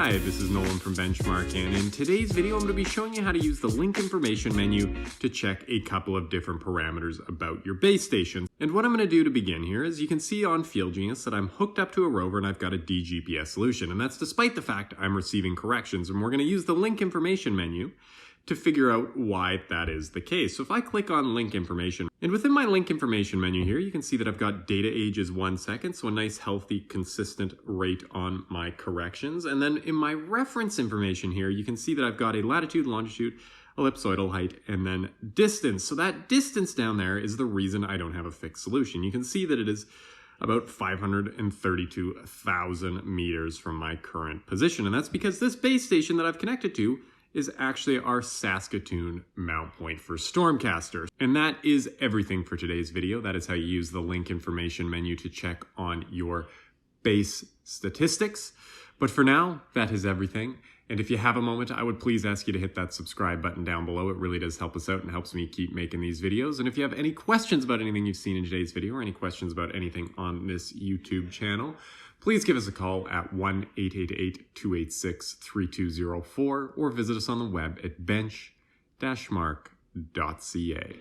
Hi, this is Nolan from Benchmark, and in today's video I'm going to be showing you how to use the link information menu to check a couple of different parameters about your base station. And what I'm going to do to begin here is you can see on FieldGenius that I'm hooked up to a rover and I've got a DGPS solution, and that's despite the fact I'm receiving corrections, and we're going to use the link information menu to figure out why that is the case. So if I click on link information, and within my link information menu here, you can see that I've got data age is 1 second, so a nice, healthy, consistent rate on my corrections. And then in my reference information here, you can see that I've got a latitude, longitude, ellipsoidal height, and then distance. So that distance down there is the reason I don't have a fixed solution. You can see that it is about 532,000 meters from my current position. And that's because this base station that I've connected to is actually our Saskatoon mount point for Stormcaster. And that is everything for today's video. That is how you use the link information menu to check on your base statistics. But for now, that is everything. And if you have a moment, I would please ask you to hit that subscribe button down below. It really does help us out and helps me keep making these videos. And if you have any questions about anything you've seen in today's video or any questions about anything on this YouTube channel, please give us a call at 1-888-286-3204 or visit us on the web at bench-mark.ca.